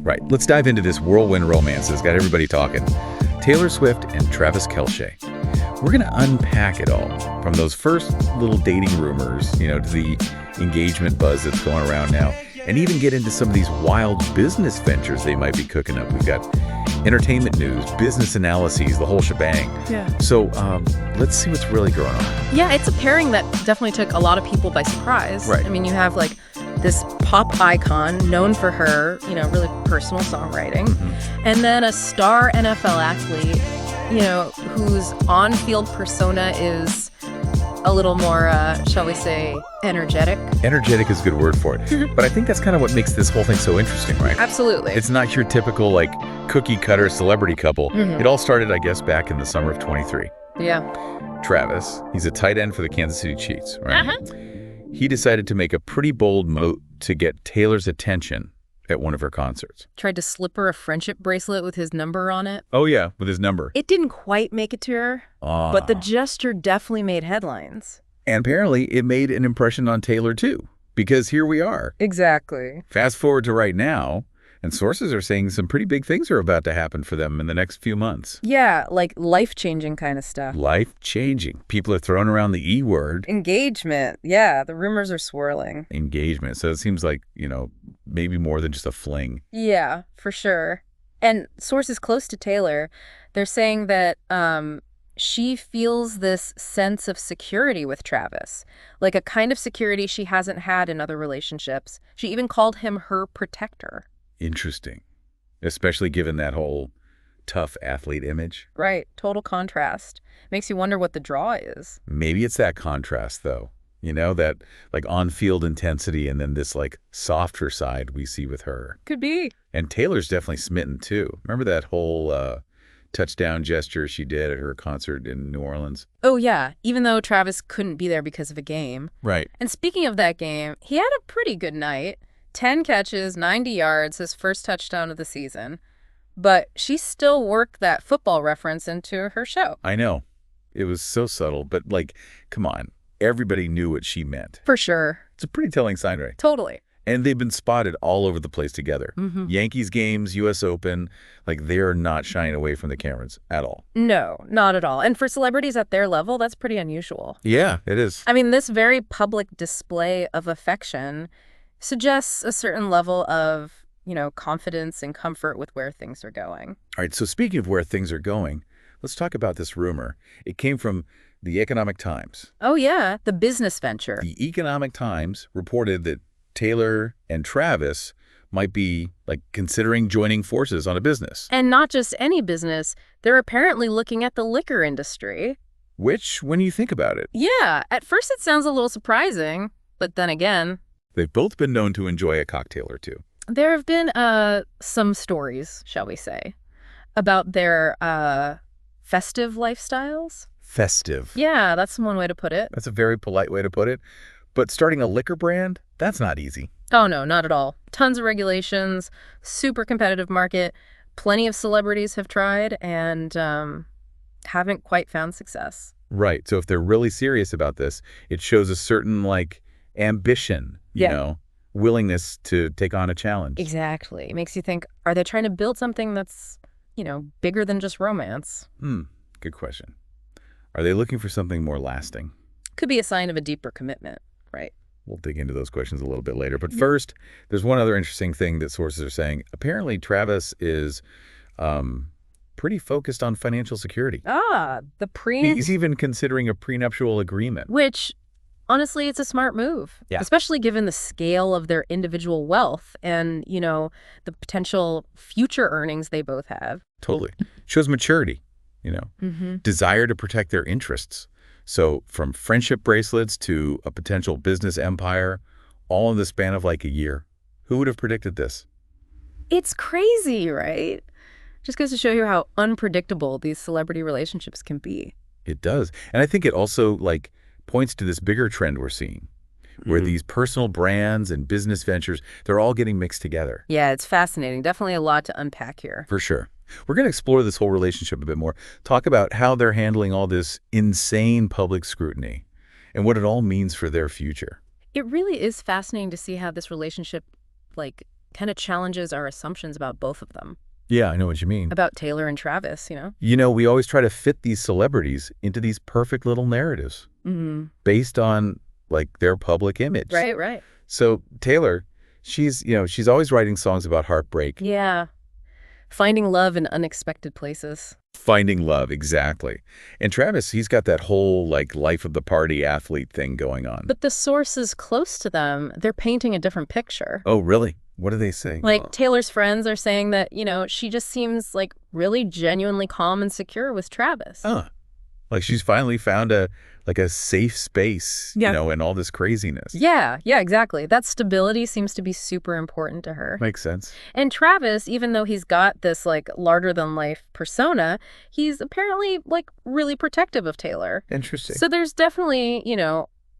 Right. Let's dive into this whirlwind romance that's got everybody talking. Taylor Swift and Travis Kelce. We're going to unpack it all, from those first little dating rumors, to the engagement buzz that's going around now, and even get into some of these wild business ventures they might be cooking up. We've got entertainment news, business analyses, the whole shebang. Yeah. So let's see what's really going on. Yeah, it's a pairing that definitely took a lot of people by surprise. Right. I mean, you have this pop icon known for her, really personal songwriting, and then a star NFL athlete, whose on-field persona is a little more, shall we say, energetic. Energetic is a good word for it. But I think that's kind of what makes this whole thing so interesting, right? Absolutely. It's not your typical, cookie-cutter celebrity couple. It all started, I guess, back in the summer of 23. Yeah. Travis, he's a tight end for the Kansas City Chiefs, right? He decided to make a pretty bold move to get Taylor's attention at one of her concerts. Tried to slip her a friendship bracelet with his number on it. Oh, yeah, with his number. It didn't quite make it to her, but the gesture definitely made headlines. And apparently it made an impression on Taylor, too, because here we are. Exactly. Fast forward to right now, and sources are saying some pretty big things are about to happen for them in the next few months. Yeah, life-changing kind of stuff. Life-changing. People are throwing around the E word. Engagement. Yeah, the rumors are swirling. Engagement. So it seems like, maybe more than just a fling. Yeah, for sure. And sources close to Taylor, they're saying that she feels this sense of security with Travis, like a kind of security she hasn't had in other relationships. She even called him her protector. Interesting. Especially given that whole tough athlete image. Right. Total contrast. Makes you wonder what the draw is. Maybe it's that contrast, though. That on-field intensity and then this softer side we see with her. Could be. And Taylor's definitely smitten, too. Remember that whole touchdown gesture she did at her concert in New Orleans? Oh, yeah. Even though Travis couldn't be there because of a game. Right. And speaking of that game, he had a pretty good night. 10 catches, 90 yards, his first touchdown of the season. But she still worked that football reference into her show. I know. It was so subtle, but come on. Everybody knew what she meant. For sure. It's a pretty telling sign, right? Totally. And they've been spotted all over the place together. Yankees games, U.S. Open, they're not shying away from the cameras at all. No, not at all. And for celebrities at their level, that's pretty unusual. Yeah, it is. I mean, this very public display of affection suggests a certain level of, confidence and comfort with where things are going. All right, so speaking of where things are going, let's talk about this rumor. It came from the Economic Times. Oh, yeah, the business venture. The Economic Times reported that Taylor and Travis might be considering joining forces on a business. And not just any business. They're apparently looking at the liquor industry. Which, when you think about it. Yeah, at first it sounds a little surprising, but then again. They've both been known to enjoy a cocktail or two. There have been some stories, shall we say, about their festive lifestyles. Festive. Yeah, that's one way to put it. That's a very polite way to put it. But starting a liquor brand, that's not easy. Oh, no, not at all. Tons of regulations, super competitive market. Plenty of celebrities have tried and haven't quite found success. Right. So if they're really serious about this, it shows a certain, ambition, willingness to take on a challenge. Exactly. It makes you think, are they trying to build something that's, bigger than just romance? Good question. Are they looking for something more lasting? Could be a sign of a deeper commitment, right? We'll dig into those questions a little bit later. But first, there's one other interesting thing that sources are saying. Apparently, Travis is pretty focused on financial security. He's even considering a prenuptial agreement. Which, honestly, it's a smart move. Yeah. Especially given the scale of their individual wealth and, the potential future earnings they both have. Totally. Shows maturity, desire to protect their interests. So from friendship bracelets to a potential business empire, all in the span of a year. Who would have predicted this? It's crazy, right? Just goes to show you how unpredictable these celebrity relationships can be. It does. And I think it also points to this bigger trend we're seeing where these personal brands and business ventures, they're all getting mixed together. Yeah, it's fascinating. Definitely a lot to unpack here. For sure. We're going to explore this whole relationship a bit more, talk about how they're handling all this insane public scrutiny and what it all means for their future. It really is fascinating to see how this relationship, kind of challenges our assumptions about both of them, Yeah, I know what you mean. about Taylor and Travis, We always try to fit these celebrities into these perfect little narratives based on, like, their public image. Right, right. So Taylor, she's always writing songs about heartbreak. Yeah. Finding love in unexpected places. Finding love, exactly. And Travis, he's got that whole, like, life of the party athlete thing going on. But the sources close to them, they're painting a different picture. Oh, really? What do they say? Like, Taylor's friends are saying that, she just seems, like, really genuinely calm and secure with Travis. Like she's finally found a safe space, in all this craziness. Yeah, exactly. That stability seems to be super important to her. Makes sense. And Travis, even though he's got this, like, larger-than-life persona, he's apparently, like, really protective of Taylor. Interesting. So there's definitely,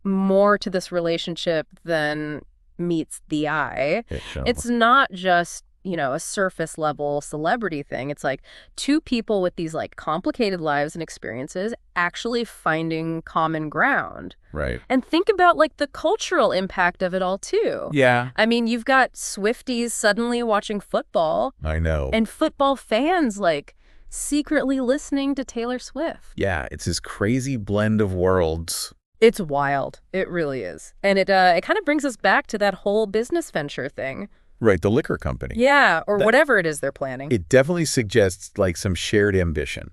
more to this relationship than meets the eye. It's not just, a surface level celebrity thing. It's like two people with these, like, complicated lives and experiences actually finding common ground. Right. And think about, like, the cultural impact of it all too. Yeah. I mean, you've got Swifties suddenly watching football. I know. And football fans, like, secretly listening to Taylor Swift. Yeah, it's this crazy blend of worlds. It's wild. It really is. And it kind of brings us back to that whole business venture thing. Right, the liquor company. Yeah, or whatever it is they're planning. It definitely suggests, like, some shared ambition.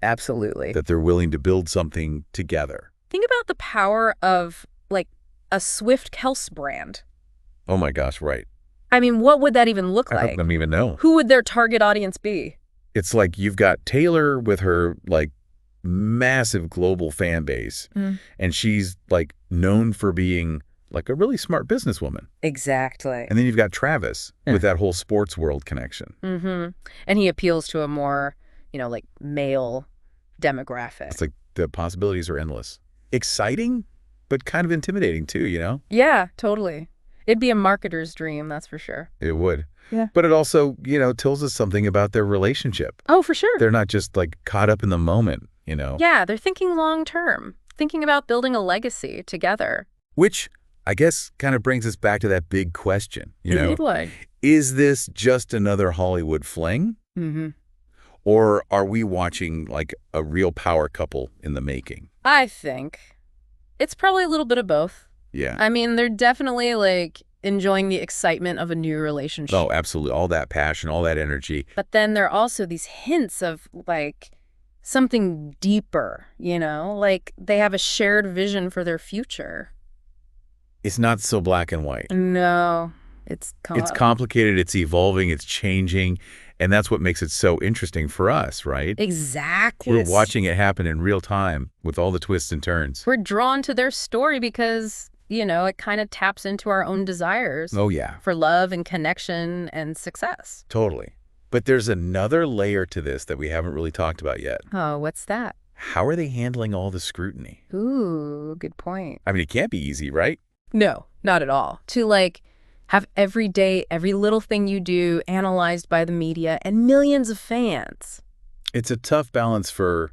Absolutely. That they're willing to build something together. Think about the power of, like, a Swift Kelce brand. Oh my gosh, right. I mean, what would that even look I like? don't even know. Who would their target audience be? It's like you've got Taylor with her, like, massive global fan base, and she's, like, known for being, like, a really smart businesswoman. Exactly. And then you've got Travis with that whole sports world connection. And he appeals to a more, like, male demographic. It's like the possibilities are endless. Exciting, but kind of intimidating too, Yeah, totally. It'd be a marketer's dream, that's for sure. It would. Yeah. But it also, tells us something about their relationship. Oh, for sure. They're not just, like, caught up in the moment, Yeah, they're thinking long term, thinking about building a legacy together. Which, I guess, kind of brings us back to that big question, What? Is this just another Hollywood fling? Or are we watching, like, a real power couple in the making? I think it's probably a little bit of both. Yeah. I mean, they're definitely, like, enjoying the excitement of a new relationship. Oh, absolutely. All that passion, all that energy. But then there are also these hints of, like, something deeper, Like, they have a shared vision for their future. It's not so black and white. No, it's complicated, it's evolving, it's changing, and that's what makes it so interesting for us, right? Exactly. We're watching it happen in real time with all the twists and turns. We're drawn to their story because, it kind of taps into our own desires. Oh, yeah. For love and connection and success. Totally. But there's another layer to this that we haven't really talked about yet. Oh, what's that? How are they handling all the scrutiny? Ooh, good point. I mean, it can't be easy, right? No, not at all. To, like, have every day, every little thing you do analyzed by the media and millions of fans. It's a tough balance for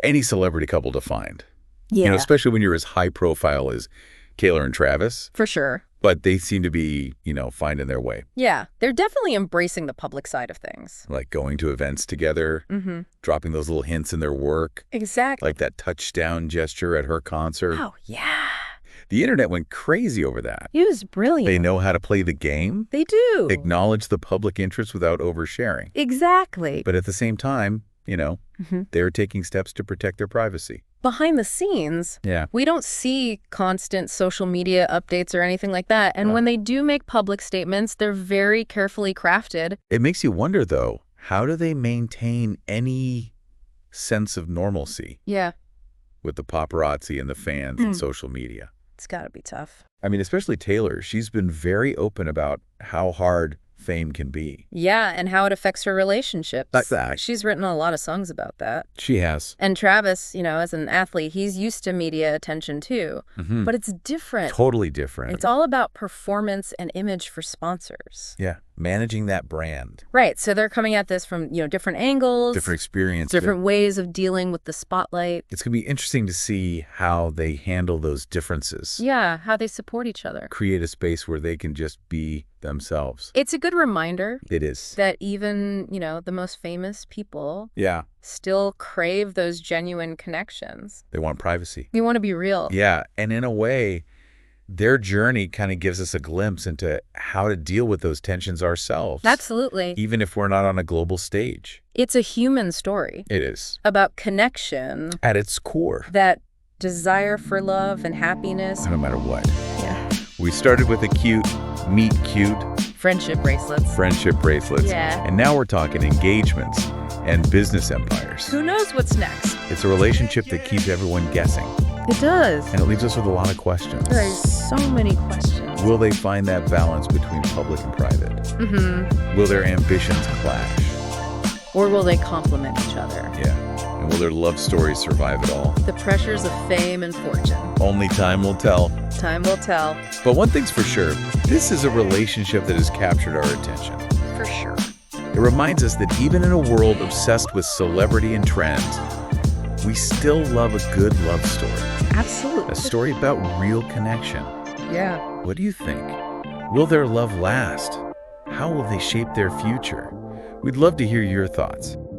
any celebrity couple to find. Yeah. Especially when you're as high profile as Taylor and Travis. For sure. But they seem to be, finding their way. Yeah, they're definitely embracing the public side of things. Like going to events together, dropping those little hints in their work. Exactly. Like that touchdown gesture at her concert. Oh, yeah. The internet went crazy over that. It was brilliant. They know how to play the game. They do. Acknowledge the public interest without oversharing. Exactly. But at the same time, they're taking steps to protect their privacy. Behind the scenes, we don't see constant social media updates or anything like that. And when they do make public statements, they're very carefully crafted. It makes you wonder, though, how do they maintain any sense of normalcy? Yeah. With the paparazzi and the fans and social media. It's got to be tough. I mean, especially Taylor. She's been very open about how hard fame can be. Yeah, and how it affects her relationships. Like that. She's written a lot of songs about that. She has. And Travis, as an athlete, he's used to media attention too. But it's different. Totally different. It's all about performance and image for sponsors. Yeah, managing that brand, Right. So they're coming at this from, different angles, different experience. different ways of dealing with the spotlight. It's going to be interesting to see how they handle those differences. Yeah, how they support each other. Create a space where they can just be themselves. It's a good reminder It is. that even, the most famous people Yeah. still crave those genuine connections. They want privacy. We want to be real. Yeah. And in a way, their journey kind of gives us a glimpse into how to deal with those tensions ourselves. Absolutely. Even if we're not on a global stage. It's a human story It is. about connection, At its core. that desire for love and happiness. No matter what. Yeah. We started with a cute, meet cute, Friendship bracelets. friendship bracelets. Yeah. And now we're talking engagements and business empires. Who knows what's next? It's a relationship that keeps everyone guessing. It does. And it leaves us with a lot of questions. There's so many questions. Will they find that balance between public and private? Mm-hmm. Will their ambitions clash? Or will they complement each other? Yeah. And will their love stories survive it all? The pressures of fame and fortune. Only time will tell. Time will tell. But one thing's for sure, this is a relationship that has captured our attention. For sure. It reminds us that even in a world obsessed with celebrity and trends, we still love a good love story. Absolutely. A story about real connection. Yeah. What do you think? Will their love last? How will they shape their future? We'd love to hear your thoughts.